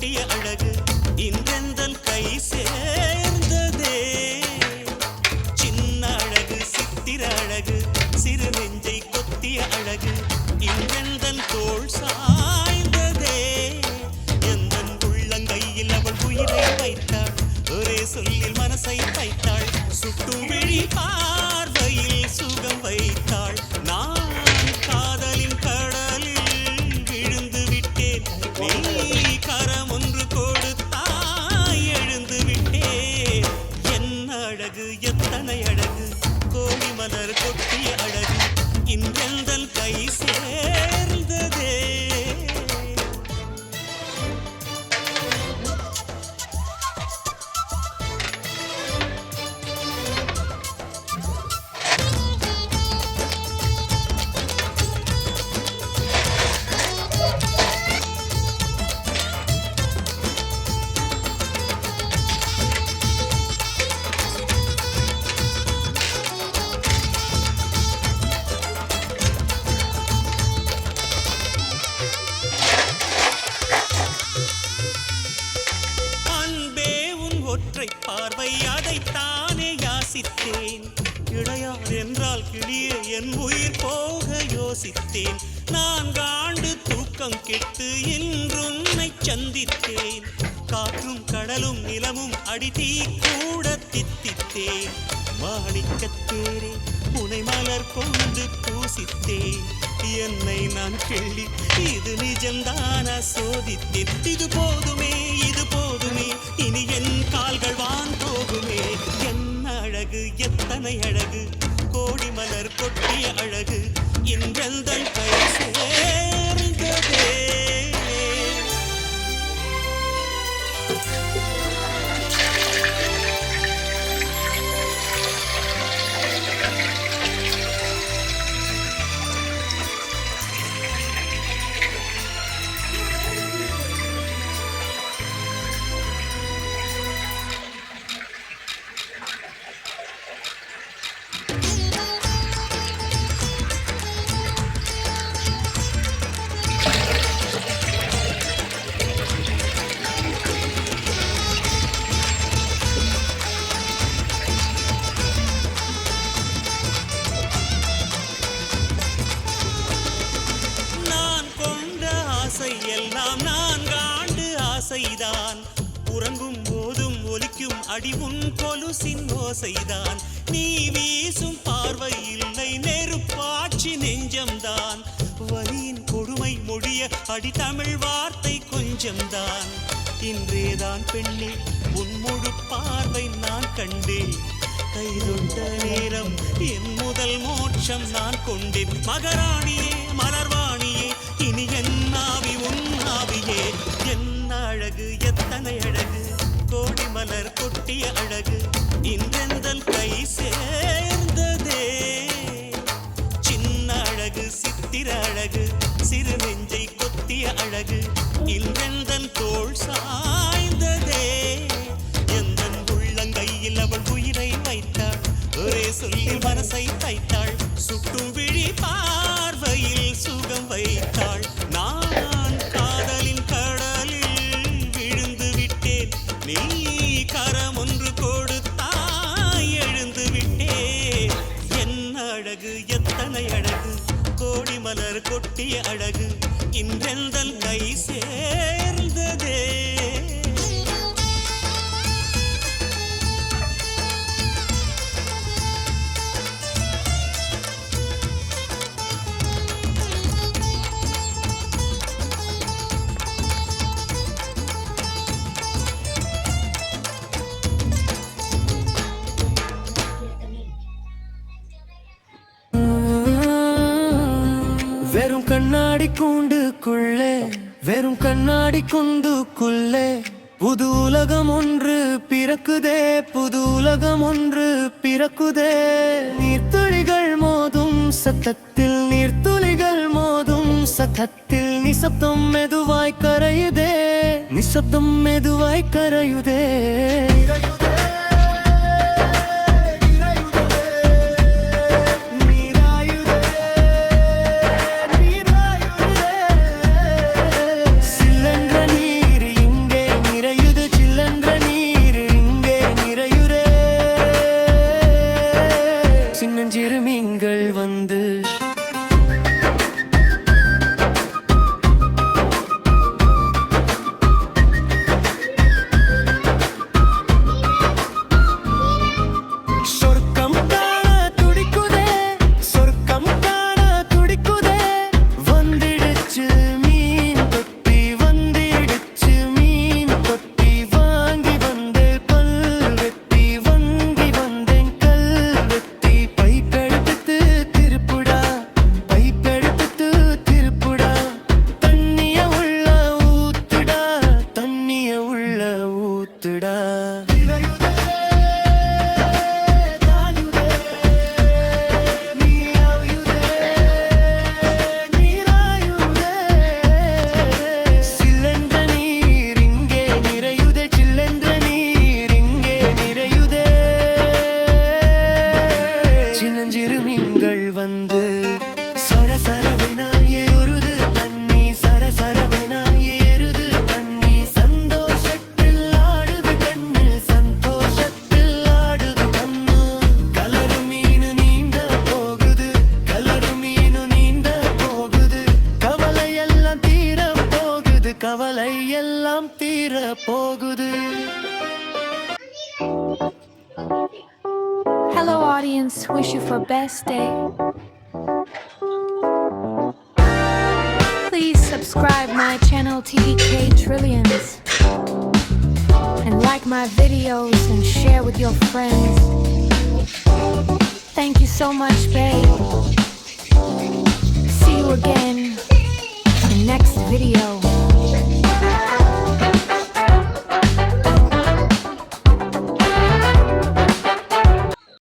கொட்டிய அழகு இன்றெந்தன் கை சேர்ந்ததே. சின்ன அழகு சித்திர அழகு சிறு நெஞ்சை கொத்திய அழகு இன்றெந்தன் தோள் சாய்ந்ததே. எந்தன் உள்ளங்கையில் அவள் உயிரை வைத்தாள், ஒரே சொல்லில் மனசை தைத்தாள், சுட்டும் விழி பார்வையில் சுகம் வைத்தாள். நான் காதலின் கடலில் விழுந்து விட்டேன், நீ கரம் ஒன்று கொடுத்தாய் எழுந்து விட்டேன். என்ன அழகு எத்தனை அழகு, கோழி மலர் கொட்டிய அழகு இன்றெந்தன் கை சேர்ந்ததே. ஒற்றை பார்வை அதைத்தானே யாசித்தேன், கிடையாது என்றால் கிளியே என் உயிர் போக யோசித்தேன். நான் காண்டு தூக்கம் கெட்டு இன்றுன்னை சந்தித்தேன், காற்றும் கடலும் நிலமும் அடித்தீ கூட தித்தித்தேன். மாணிக்கத்தேரே உனை மலர் கொண்டு பூசித்தேன், என்னை நான் கிள்ளி இது நிஜம்தான சோதித்தேன். இது போதுமே இது போதுமே இனி என் கால்கள் வான் போகுமே. என்ன அழகு எத்தனை அழகு, கோடி மலர் கொட்டிய அழகு இன்றெந்தன் கை சேர்ந்ததே. எல்லாம் நான் காண்டு ஆசைதான், உறங்கும் போதும் ஒலிக்கும் அடி உன் கொலுசின் ஓசைதான். நீ வீசும் பார்வை இல்லை நெருப்பாட்சி நெஞ்சம்தான், வலியின் கொடுமை மொழிய அடி தமிழ் வார்த்தை கொஞ்சம்தான். இன்றேதான் பெண்ணே உன் முழு பார்வை நான் கண்டேன், கை தொட்ட நேரம் என் முதல் மோட்சம் நான் கொண்டேன். மகராணியே மலர்வாணியே இனி என் ஆவி உன் ஆவியே. என்ன அழகு எத்தனை அழகு, கோடி மலர் கொட்டிய அழகு இன்றெந்தன் கை சேர்ந்ததே. சின்ன அழகு சித்திர அழகு சிறு நெஞ்சை கொத்திய அழகு இன்றெந்தன் தோள் சாய்ந்ததே. எந்தன் உள்ளங்கையில் அவள் உயிரை வைத்தாள், ஒரே சொல்லில் மனசை தைத்தாள், சுட்டும் விழி பார்வையில் சுகம் வைத்தாள். நான் காதலின் கடலில் விழுந்து விட்டேன், நீ கரம் ஒன்று கொடுத்தாய் எழுந்து விட்டேன். என்ன அழகு எத்தனை அழகு, கோடி மலர் கொட்டிய அழகு இன்றெந்தன் கை சேர்ந்ததே. வெறும் கண்ணாடி கூண்டுக்குள்ளே, வெறும் கண்ணாடி கூண்டுக்குள்ளே புது உலகம் ஒன்று பிறக்குதே, புது உலகம் ஒன்று பிறக்குதே. நீர்த்துளிகள் மோதும் சத்தத்தில், நீர்த்துளிகள் மோதும் சத்தத்தில் நிசப்தம் மெதுவாய் கரையுதே, நிசப்தம் மெதுவாய் கரையுதே. சில்லென்ற நீர் இங்கே கவலை எல்லாம் தீர போகுது. Hello audience, wish you for best day. Please subscribe my channel TDK Trillions and like my videos and share with your friends. Thank you so much, babe. See you again in next video.